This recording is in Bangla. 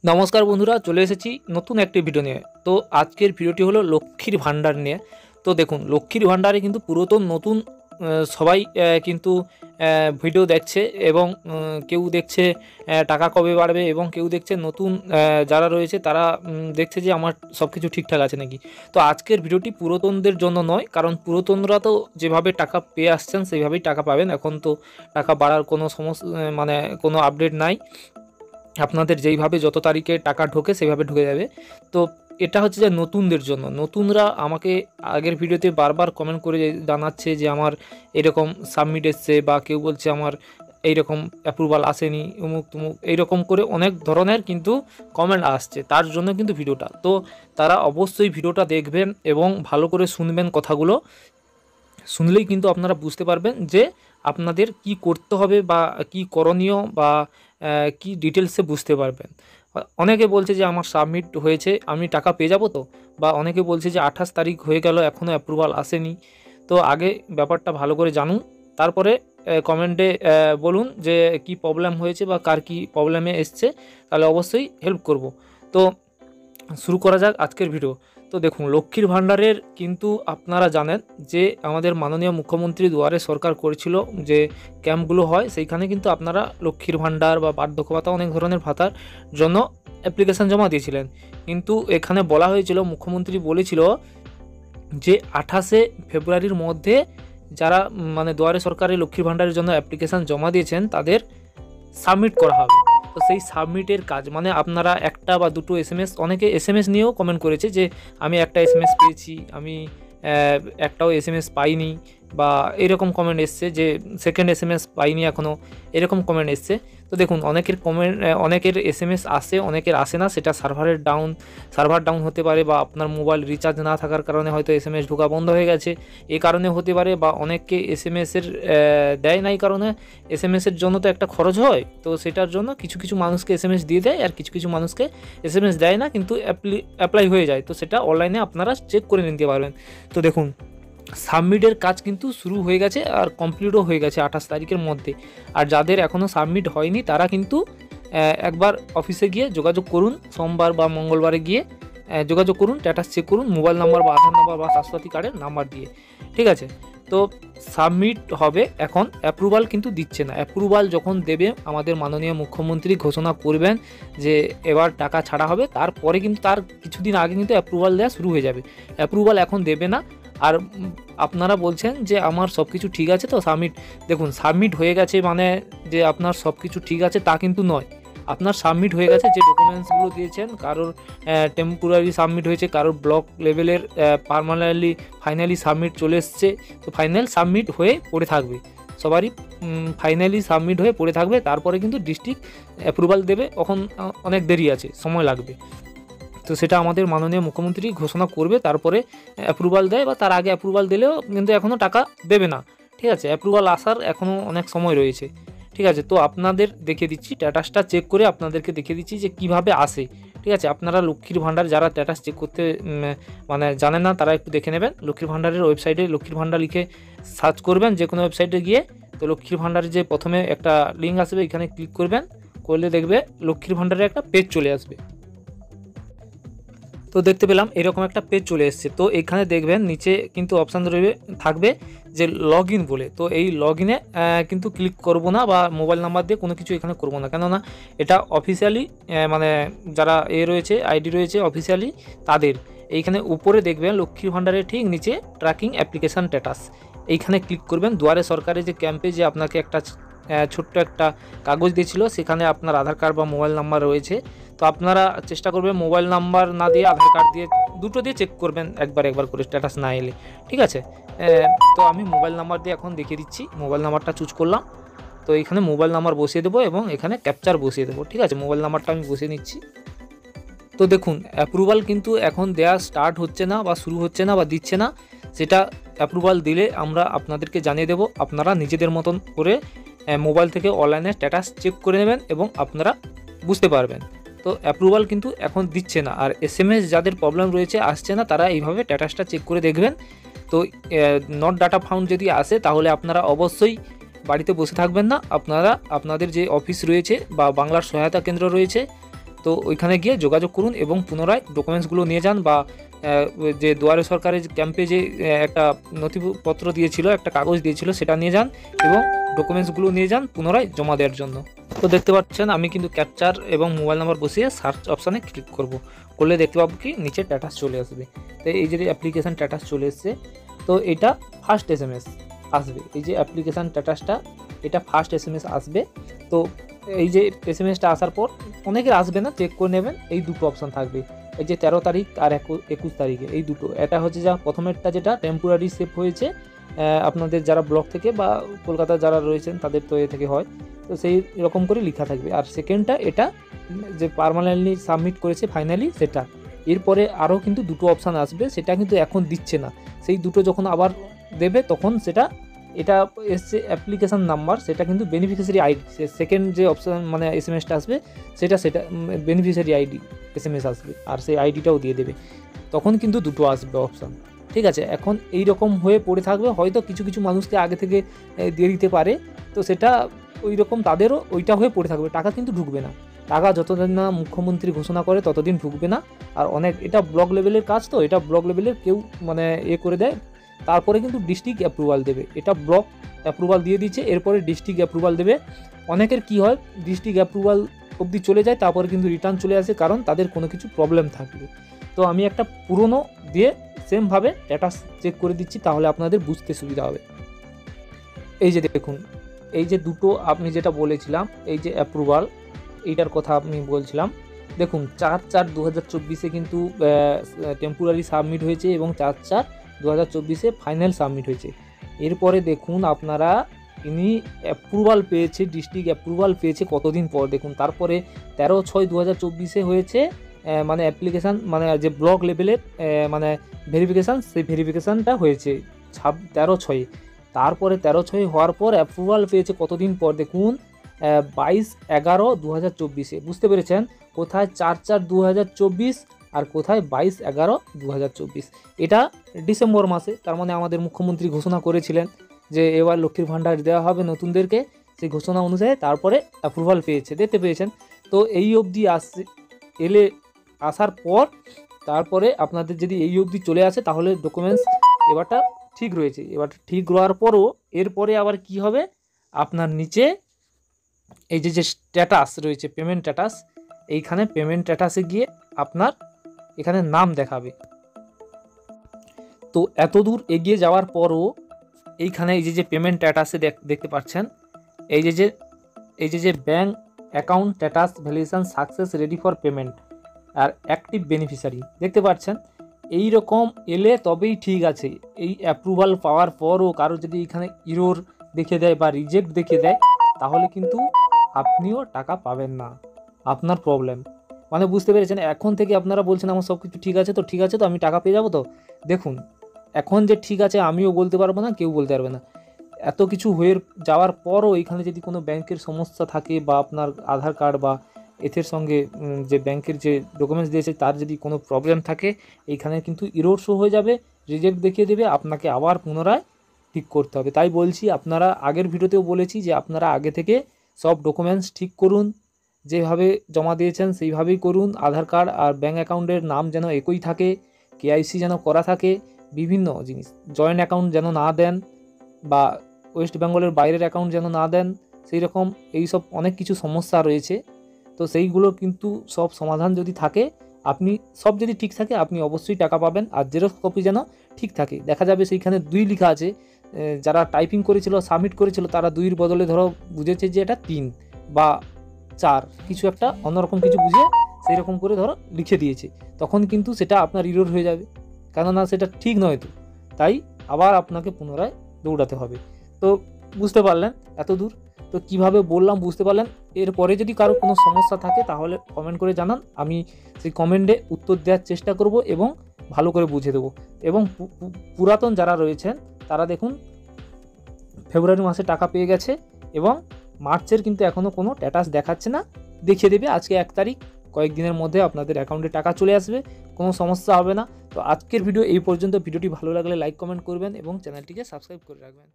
নমস্কার বন্ধুরা, চলে এসেছি নতুন একটি ভিডিও নিয়ে। তো আজকের ভিডিওটি হলো লক্ষ্মীর ভাণ্ডার নিয়ে। তো দেখুন, লক্ষ্মীর ভাণ্ডারে কিন্তু পুরাতন নতুন সবাই কিন্তু ভিডিও দেখছে এবং কেউ দেখছে টাকা কবে বাড়বে এবং কেউ দেখছে নতুন যারা রয়েছে তারা দেখছে যে আমার সব কিছু ঠিকঠাক আছে নাকি। তো আজকের ভিডিওটি পুরাতনদের জন্য নয়, কারণ পুরাতনরা তো যেভাবে টাকা পেয়ে আসছেন সেইভাবেই টাকা পাবেন। এখন তো টাকা বাড়ার কোনো সমস্যা মানে কোনো আপডেট নাই। আপনাদের যেইভাবে যত তারিখে টাকা ঢোকে সেভাবে ঢুকে যাবে। তো এটা হচ্ছে যে নতুনদের জন্য। নতুনরা আমাকে আগের ভিডিওতে বারবার কমেন্ট করে জানাচ্ছে যে আমার এরকম সাবমিট এসছে, বা কেউ বলছে আমার এইরকম অ্যাপ্রুভাল আসেনি, উমুক তুমুক এইরকম করে অনেক ধরনের কিন্তু কমেন্ট আসছে। তার জন্য কিন্তু ভিডিওটা, তো তারা অবশ্যই ভিডিওটা দেখবেন এবং ভালো করে শুনবেন। কথাগুলো শুনলেই কিন্তু আপনারা বুঝতে পারবেন যে আপনাদের কি করতে হবে বা কি করণীয়, বা কি ডিটেলসে বুঝতে পারবেন। অনেকে বলছে যে আমার সাবমিট হয়েছে, আমি টাকা পেয়ে যাব তো, বা অনেকে বলছে যে 28 তারিখ হয়ে গেল এখনও অ্যাপ্রুভাল আসেনি। তো আগে ব্যাপারটা ভালো করে জানুন, তারপরে কমেন্টে বলুন যে কি প্রবলেম হয়েছে বা কার কি প্রবলেমে এসছে, তাহলে অবশ্যই হেল্প করব। তো শুরু করা যাক আজকের ভিডিও। তো দেখুন, লক্ষ্মীর ভাণ্ডারের কিন্তু আপনারা জানেন যে আমাদের মাননীয় মুখ্যমন্ত্রী দুয়ারে সরকার করেছিল যে ক্যাম্পগুলো হয়, সেইখানে কিন্তু আপনারা লক্ষ্মীর ভাণ্ডার বা বার্ধক্য ভাতা অনেক ধরনের ভাতার জন্য অ্যাপ্লিকেশান জমা দিয়েছিলেন। কিন্তু এখানে বলা হয়েছিল, মুখ্যমন্ত্রী বলেছিল যে 28শে ফেব্রুয়ারির মধ্যে যারা মানে দুয়ারে সরকারে লক্ষ্মীর ভাণ্ডারের জন্য অ্যাপ্লিকেশান জমা দিয়েছেন তাদের সাবমিট করা হবে। তো সেই সাবমিটের কাজ মানে আপনারা একটা বা দুটো এসএমএস, অনেকে এসএমএস নিয়েও কমেন্ট করেছে যে আমি একটা এসএমএস পেয়েছি, আমি একটাও এসএমএস পাইনি, বা এরকম কমেন্ট এসছে যে সেকেন্ড এসএমএস পাইনি এখনও, এরকম কমেন্ট এসছে। তো দেখুন, অনেকের কমেন্ট, অনেকের এসএমএস আসে, অনেকের আসে না। সেটা সার্ভার ডাউন হতে পারে, বা আপনার মোবাইল রিচার্জ না থাকার কারণে হয়তো এসএমএস ঢোকা বন্ধ হয়ে গেছে, এই কারণে হতে পারে। বা অনেককে এসএমএসের দেয় না, এই কারণে এসএমএসের জন্য তো একটা খরচ হয়, তো সেটার জন্য কিছু কিছু মানুষকে এসএমএস দিয়ে দেয় আর কিছু কিছু মানুষকে এসএমএস দেয় না, কিন্তু অ্যাপ্লাই হয়ে যায়। তো সেটা অনলাইনে আপনারা চেক করে নিতে পারবেন। তো দেখুন, সাবমিটের কাজ কিন্তু শুরু হয়ে গেছে আর কমপ্লিটও হয়ে গেছে 28 তারিখের মধ্যে। আর যাদের এখনও সাবমিট হয়নি তারা কিন্তু একবার অফিসে গিয়ে যোগাযোগ করুন, সোমবার বা মঙ্গলবারে গিয়ে যোগাযোগ করুন, স্ট্যাটাস চেক করুন, মোবাইল নাম্বার বা আধার নাম্বার বা স্বাস্থ্যসাথী কার্ডের নাম্বার দিয়ে। ঠিক আছে, তো সাবমিট হবে। এখন অ্যাপ্রুভাল কিন্তু দিচ্ছে না। অ্যাপ্রুভাল যখন দেবে আমাদের মাননীয় মুখ্যমন্ত্রী ঘোষণা করবেন যে এবার টাকা ছাড়া হবে, তারপরে কিন্তু তার কিছুদিন আগে কিন্তু অ্যাপ্রুভাল দেওয়া শুরু হয়ে যাবে। অ্যাপ্রুভাল এখন দেবে না। আর আপনারা বলছেন যে আমার সব কিছু ঠিক আছে তো সাবমিট, দেখুন সাবমিট হয়ে গেছে মানে যে আপনার সব কিছু ঠিক আছে তা কিন্তু নয়। আপনার সাবমিট হয়ে গেছে, যে ডকুমেন্টসগুলো দিয়েছেন, কারোর টেম্পোরারি সাবমিট হয়েছে, কারোর ব্লক লেভেলের ফাইনালি সাবমিট চলে এসছে। তো ফাইনাল সাবমিট হয়ে পড়ে থাকবে, সবারই ফাইনালি সাবমিট হয়ে পড়ে থাকবে। তারপরে কিন্তু ডিস্ট্রিক্ট অ্যাপ্রুভাল দেবে, তখন অনেক দেরি আছে, সময় লাগবে। তো সেটা আমাদের মাননীয় মুখ্যমন্ত্রী ঘোষণা করবে, তারপরে অ্যাপ্রুভাল দেয়, বা তার আগে অ্যাপ্রুভাল দিলেও কিন্তু এখনও টাকা দেবে না। ঠিক আছে, অ্যাপ্রুভাল আসার এখনও অনেক সময় রয়েছে। ঠিক আছে, তো আপনাদের দেখিয়ে দিচ্ছি, স্ট্যাটাসটা চেক করে আপনাদেরকে দেখিয়ে দিচ্ছি যে কিভাবে আসে। ঠিক আছে, আপনারা লক্ষ্মীর ভাণ্ডার যারা স্ট্যাটাস চেক করতে মানে জানেন না, তারা একটু দেখে নেবেন। লক্ষ্মীর ভাণ্ডারের ওয়েবসাইটে লক্ষ্মীর ভাণ্ডার লিখে সার্চ করবেন যে কোনো ওয়েবসাইটে গিয়ে। তো লক্ষ্মীর ভাণ্ডারের যে প্রথমে একটা লিঙ্ক আসবে, এখানে ক্লিক করবেন, করলে দেখবে লক্ষ্মীর ভাণ্ডারের একটা পেজ চলে আসবে। তো দেখতে পেলাম এরকম একটা পেজ চলে এসেছে। তো এখানে দেখবেন নিচে কিন্তু অপশান থাকবে যে লগ ইন বলে। তো এই লগ ইনে কিন্তু ক্লিক করব না, বা মোবাইল নাম্বার দিয়ে কোনো কিছু এখানে করব না, কেননা এটা অফিসিয়ালি মানে যারা রয়েছে, আইডি রয়েছে অফিসিয়ালি তাদের। এইখানে উপরে দেখবেন লক্ষ্মীর ভাণ্ডারের ঠিক নিচে ট্র্যাকিং অ্যাপ্লিকেশান স্ট্যাটাস, এইখানে ক্লিক করবেন। দুয়ারে সরকারের যে ক্যাম্পে যে আপনাকে একটা ছোট্ট একটা কাগজ দিয়েছিল, সেখানে আপনার আধার কার্ড বা মোবাইল নাম্বার রয়েছে। তো আপনারা চেষ্টা করবেন মোবাইল নাম্বার না দিয়ে আধার কার্ড দিয়ে, দুটো দিয়ে চেক করবেন একবার করে স্ট্যাটাস না এলে। ঠিক আছে, তো আমি মোবাইল নাম্বার দিয়ে এখন দেখিয়ে দিচ্ছি। মোবাইল নাম্বারটা চুজ করলাম, তো এখানে মোবাইল নাম্বার বসিয়ে দেবো এবং এখানে ক্যাপচার বসিয়ে দেবো। ঠিক আছে, মোবাইল নাম্বারটা আমি বসিয়ে নিচ্ছি। তো দেখুন, অ্যাপ্রুভাল কিন্তু এখন দেওয়া স্টার্ট হচ্ছে না, বা শুরু হচ্ছে না, বা দিচ্ছে না। সেটা অ্যাপ্রুভাল দিলে আমরা আপনাদেরকে জানিয়ে দেব। আপনারা নিজেদের মতন করে মোবাইল থেকে অনলাইনে স্ট্যাটাস চেক করে নেবেন এবং আপনারা বুঝতে পারবেন। তো অ্যাপ্রুভাল কিন্তু এখন দিচ্ছে না। আর এসএমএস যাদের প্রবলেম রয়েছে, আসছে না, তারা এইভাবে স্ট্যাটাসটা চেক করে দেখবেন। তো নট ডাটা ফাউন্ড যদি আসে, তাহলে আপনারা অবশ্যই বাড়িতে বসে থাকবেন না। আপনারা আপনাদের যে অফিস রয়েছে বা বাংলার সহায়তা কেন্দ্র রয়েছে, তো ওইখানে গিয়ে যোগাযোগ করুন এবং পুনরায় ডকুমেন্টসগুলো নিয়ে যান, বা যে দুয়ারে সরকারের ক্যাম্পে যে একটা নথিপত্র দিয়েছিল, একটা কাগজ দিয়েছিল, সেটা নিয়ে যান এবং ডকুমেন্টসগুলো নিয়ে যান পুনরায় জমা দেওয়ার জন্য। তো দেখতে পাচ্ছেন আমি কিন্তু ক্যাপচার এবং মোবাইল নাম্বার বসিয়ে সার্চ অপশানে ক্লিক করলে দেখতে পাবো কি নিচে স্ট্যাটাস চলে আসবে। তো এই যে অ্যাপ্লিকেশান স্ট্যাটাস চলে এসছে, তো এটা ফার্স্ট SMS আসবে। এই যে অ্যাপ্লিকেশান স্ট্যাটাসটা, এটা ফার্স্ট SMS আসবে। তো এই যে SMSটা আসার পর অনেকের আসবে না, চেক করে নেবেন। এই দুটো অপশান থাকবে, এই যে 13 তারিখ আর 21 তারিখে, এই দুটো। এটা হচ্ছে যা প্রথমেরটা যেটা টেম্পোরারি সেভ হয়েছে আপনাদের যারা ব্লক থেকে বা কলকাতা যারা রয়েছেন তাদের তো এ থেকে হয়, তো সেই রকম করে লেখা থাকবে। আর সেকেন্ডটা এটা যে পার্মানেন্টলি সাবমিট করেছে ফাইনালি সেটা। এরপরে আরও কিন্তু দুটো অপশান আসবে, সেটা কিন্তু এখন দিচ্ছে না। সেই দুটো যখন আবার দেবে তখন সেটা, এটা এসছে অ্যাপ্লিকেশান নাম্বার, সেটা কিন্তু বেনিফিশিয়ারি আইডি, সেকেন্ড যে অপশান মানে SMS-টা আসবে সেটা বেনিফিশিয়ারি আইডি SMS আসবে, আর সেই আইডিটাও দিয়ে দেবে। তখন কিন্তু দুটো আসবে অপশান, ঠিক আছে। এখন এই রকম হয়ে পড়ে থাকবে, হয়তো কিছু কিছু মানুষকে আগে থেকে দিয়ে দিতে পারে, তো সেটা ওই রকম তাদেরও ওইটা হয়ে পড়ে থাকবে। টাকা কিন্তু ঢুকবে না, টাকা যতদিন না মুখ্যমন্ত্রী ঘোষণা করে ততদিন ঢুকবে না। আর অনেক, এটা ব্লক লেভেলের কাজ, তো এটা ব্লক লেভেলের কেউ মানে করে দেয়, তারপরে কিন্তু ডিস্ট্রিক্ট অ্যাপ্রুভাল দেবে। এটা ব্লক অ্যাপ্রুভাল দিয়ে দিচ্ছে, এরপরে ডিস্ট্রিক্ট অ্যাপ্রুভাল দেবে। অনেকের কি হয়, ডিস্ট্রিক্ট অ্যাপ্রুভাল অবধি চলে যায়, তারপরে কিন্তু রিটার্ন চলে আসে, কারণ তাদের কোনো কিছু প্রবলেম থাকবে। তো আমি একটা পুরনো দিয়ে সেমভাবে স্ট্যাটাস চেক করে দিচ্ছি, তাহলে আপনাদের বুঝতে সুবিধা হবে। এই যে দেখুন, এই যে দুটো আপনি যেটা বলেছিলাম, এই যে অ্যাপ্রুভাল, এইটার কথা আমি বলছিলাম। দেখুন 4/4/2024 কিন্তু টেম্পোরারি সাবমিট হয়েছে এবং 4/4/2024 ফাইনাল সাবমিট হয়েছে। এরপরে দেখুন আপনারা, ইনি অ্যাপ্রুভাল পেয়েছে, ডিস্ট্রিক্ট অ্যাপ্রুভাল পেয়েছে কতদিন পর দেখুন। তারপরে 13/6/2024 হয়েছে মানে অ্যাপ্লিকেশান, মানে যে ব্লক লেভেলের মানে ভেরিফিকেশান, সেই ভেরিফিকেশানটা হয়েছে 13/6। তারপরে 13/6 হওয়ার পর অ্যাপ্রুভাল পেয়েছে কতদিন পর দেখুন, 22/11/2024। বুঝতে পেরেছেন কোথায় 4/4/2024 আর কোথায় 22/11/2024। এটা ডিসেম্বর মাসে, তার মানে আমাদের মুখ্যমন্ত্রী ঘোষণা করেছিলেন যে এবার লক্ষ্মীর ভাণ্ডার দেওয়া হবে নতুনদেরকে, সেই ঘোষণা অনুযায়ী তারপরে অ্যাপ্রুভাল পেয়েছে, দেখতে পেয়েছেন। তো এই অবধি আসার পর তারপরে আপনাদের যদি এই অবধি চলে আসে তাহলে ডকুমেন্টস এবারটা ঠিক রয়েছে। এবার ঠিক হওয়ার পরও এরপরে আবার কি হবে, আপনার নিচে এই যে স্ট্যাটাস রয়েছে, পেমেন্ট স্ট্যাটাস, এইখানে পেমেন্ট স্ট্যাটাসে গিয়ে আপনার এখানে নাম দেখাবে। তো এত দূর এগিয়ে যাওয়ার পরও এইখানে এই যে পেমেন্ট স্ট্যাটাসে দেখতে পাচ্ছেন, এই যে bank account status validation success ready for payment আর অ্যাক্টিভ বেনিফিশিয়ারি, দেখতে পাচ্ছেন। এই রকম এলে তবেই ঠিক আছে। এই অ্যাপ্রুভাল পাওয়ার পরও কারো যদি এখানে ইরোর দেখে দেয় বা রিজেক্ট দেখে দেয়, তাহলে কিন্তু আপনিও টাকা পাবেন না, আপনার প্রবলেম। মানে বুঝতে পেরেছেন, এখন থেকে আপনারা বলছেন আমার সব কিছু ঠিক আছে, তো ঠিক আছে তো আমি টাকা পেয়ে যাবো। তো দেখুন এখন যে ঠিক আছে আমিও বলতে পারবো না, কেউ বলতে পারবে না। এত কিছু হয়ে যাওয়ার পরও এখানে যদি কোনো ব্যাংকের সমস্যা থাকে বা আপনার আধার কার্ড বা এর সঙ্গে যে ব্যাংকের যে ডকুমেন্টস দিয়েছে তার যদি কোনো প্রবলেম থাকে, এইখানে কিন্তু ইরোর শো হয়ে যাবে, রিজেক্ট দেখিয়ে দেবে, আপনাকে আবার পুনরায় ঠিক করতে হবে। তাই বলছি, আপনারা আগের ভিডিওতেও বলেছি যে আপনারা আগে থেকে সব ডকুমেন্টস ঠিক করুন, যেভাবে জমা দিয়েছেন সেইভাবেই করুন। আধার কার্ড আর ব্যাঙ্ক অ্যাকাউন্টের নাম যেন একই থাকে, KYC যেন করা থাকে, বিভিন্ন জিনিস, জয়েন্ট অ্যাকাউন্ট যেন না দেন বা ওয়েস্ট বেঙ্গলের বাইরের অ্যাকাউন্ট যেন না দেন, সেই রকম এইসব অনেক কিছু সমস্যা রয়েছে। তো সেইগুলো কিন্তু সব সমাধান যদি থাকে, আপনি সব যদি ঠিক থাকে আপনি অবশ্যই টাকা পাবেন। আর জেরক্স কপি যেন ঠিক থাকে, দেখা যাবে সেইখানে 2 লেখা আছে, যারা টাইপিং করেছিল সাবমিট করেছিল তারা 2-এর বদলে ধরো বুঝেছে যে এটা 3 বা 4, কিছু একটা অন্যরকম কিছু বুঝে সেই রকম করে ধরো লিখে দিয়েছে, তখন কিন্তু সেটা আপনার ইরোর হয়ে যাবে, কেননা সেটা ঠিক নয়। তো তাই আবার আপনাকে পুনরায় দৌড়াতে হবে। তো বুঝতে পারলেন এত দূর? তো কিভাবে বললাম বুঝতে পারলেন। এরপরে যদি কারো কোনো সমস্যা থাকে তাহলে কমেন্ট করে জানান, আমি সেই কমেন্টে উত্তর দেওয়ার চেষ্টা করব এবং ভালো করে বুঝে দেবো। এবং পুরাতন যারা রয়েছেন তারা দেখুন ফেব্রুয়ারি মাসে টাকা পেয়ে গেছে এবং মার্চের কিন্তু এখনও কোনো স্ট্যাটাস দেখাচ্ছে না, দেখিয়ে দেবে আজকে 1 তারিখ, কয়েকদিনের মধ্যে আপনাদের অ্যাকাউন্টে টাকা চলে আসবে, কোনো সমস্যা হবে না। তো আজকের ভিডিও এই পর্যন্ত। ভিডিওটি ভালো লাগলে লাইক কমেন্ট করবেন এবং চ্যানেলটিকে সাবস্ক্রাইব করে রাখবেন।